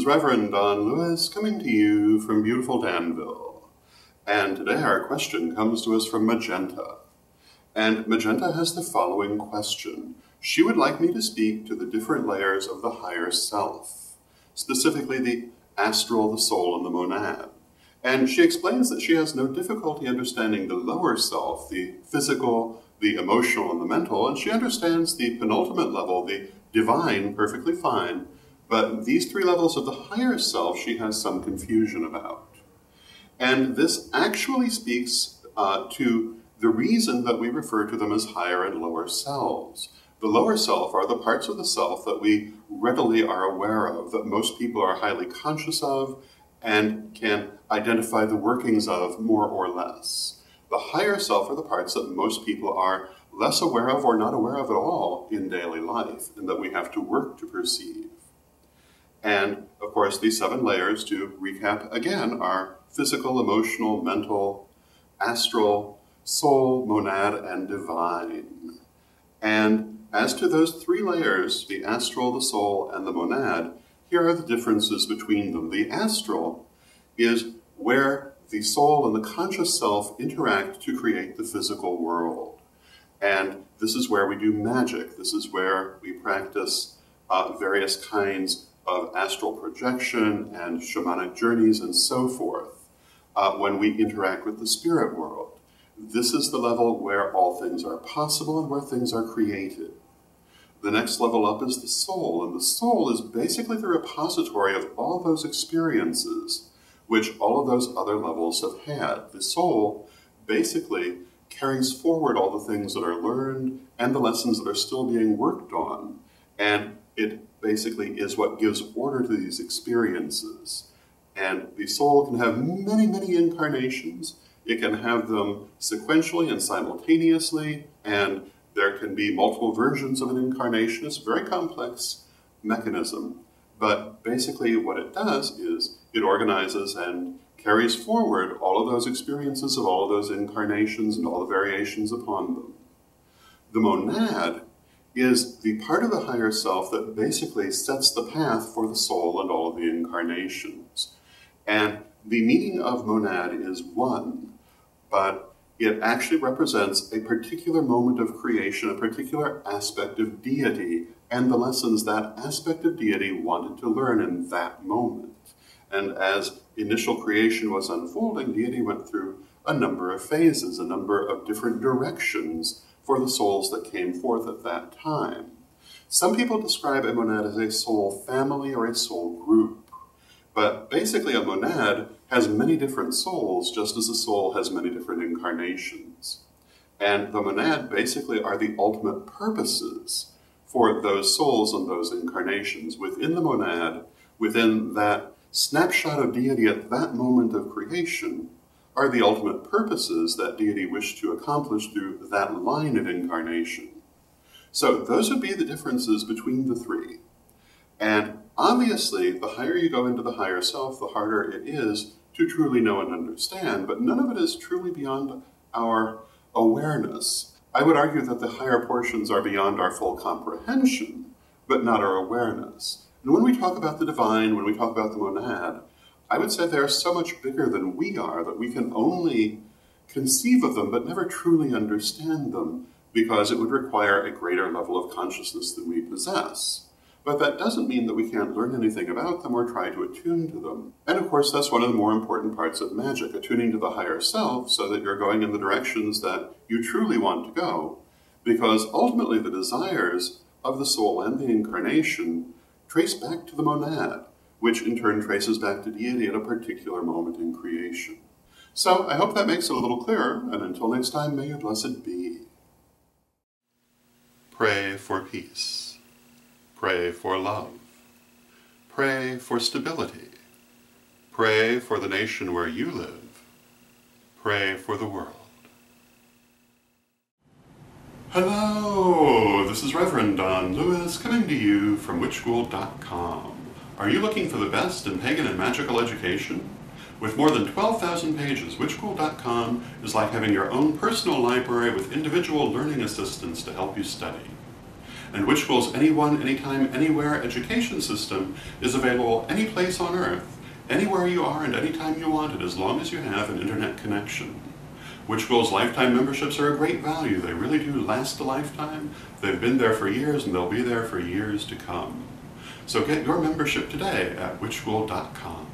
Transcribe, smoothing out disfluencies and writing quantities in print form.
is Reverend Don Lewis coming to you from beautiful Danville. And today our question comes to us from Magenta. And Magenta has the following question. She would like me to speak to the different layers of the higher self, specifically the astral, the soul, and the monad. And she explains that she has no difficulty understanding the lower self, the physical, the emotional, and the mental, and she understands the penultimate level, the divine, perfectly fine, but these three levels of the higher self she has some confusion about. And this actually speaks to the reason that we refer to them as higher and lower selves. The lower self are the parts of the self that we readily are aware of, that most people are highly conscious of, and can identify the workings of more or less. The higher self are the parts that most people are less aware of or not aware of at all in daily life, and that we have to work to perceive. And, of course, these 7 layers, to recap again, are physical, emotional, mental, astral, soul, monad, and divine. And as to those 3 layers, the astral, the soul, and the monad, here are the differences between them. The astral is where the soul and the conscious self interact to create the physical world. And this is where we do magic. This is where we practice various kinds of astral projection and shamanic journeys and so forth when we interact with the spirit world. This is the level where all things are possible and where things are created. The next level up is the soul, and the soul is basically the repository of all those experiences which all of those other levels have had. The soul basically carries forward all the things that are learned and the lessons that are still being worked on, and it basically is what gives order to these experiences. And the soul can have many, many incarnations. It can have them sequentially and simultaneously, and there can be multiple versions of an incarnation. It's a very complex mechanism, but basically what it does is it organizes and carries forward all of those experiences of all of those incarnations and all the variations upon them. The monad is the part of the higher self that basically sets the path for the soul and all of the incarnations. And the meaning of monad is one, but it actually represents a particular moment of creation, a particular aspect of deity, and the lessons that aspect of deity wanted to learn in that moment. And as initial creation was unfolding, deity went through a number of phases, a number of different directions for the souls that came forth at that time. Some people describe a monad as a soul family or a soul group. But basically a monad has many different souls, just as a soul has many different incarnations. And the monad basically are the ultimate purposes for those souls and those incarnations. Within the monad, within that snapshot of deity at that moment of creation, are the ultimate purposes that deity wished to accomplish through that line of incarnation. So those would be the differences between the 3. And obviously, the higher you go into the higher self, the harder it is to truly know and understand, but none of it is truly beyond our awareness. I would argue that the higher portions are beyond our full comprehension, but not our awareness. And when we talk about the divine, when we talk about the monad, I would say they're so much bigger than we are that we can only conceive of them, but never truly understand them, because it would require a greater level of consciousness than we possess. But that doesn't mean that we can't learn anything about them or try to attune to them. And of course, that's one of the more important parts of magic, attuning to the higher self so that you're going in the directions that you truly want to go. Because ultimately the desires of the soul and the incarnation trace back to the monad, which in turn traces back to deity at a particular moment in creation. So I hope that makes it a little clearer, and until next time, may you blessed be. Pray for peace. Pray for love. Pray for stability. Pray for the nation where you live. Pray for the world. Hello, this is Reverend Don Lewis coming to you from witchschool.com. Are you looking for the best in pagan and magical education? With more than 12,000 pages, witchschool.com is like having your own personal library with individual learning assistants to help you study. And Witch School's anyone, anytime, anywhere education system is available any place on Earth, anywhere you are and anytime you want it, as long as you have an internet connection. Witch School's lifetime memberships are a great value. They really do last a lifetime. They've been there for years and they'll be there for years to come. So get your membership today at witchschool.com.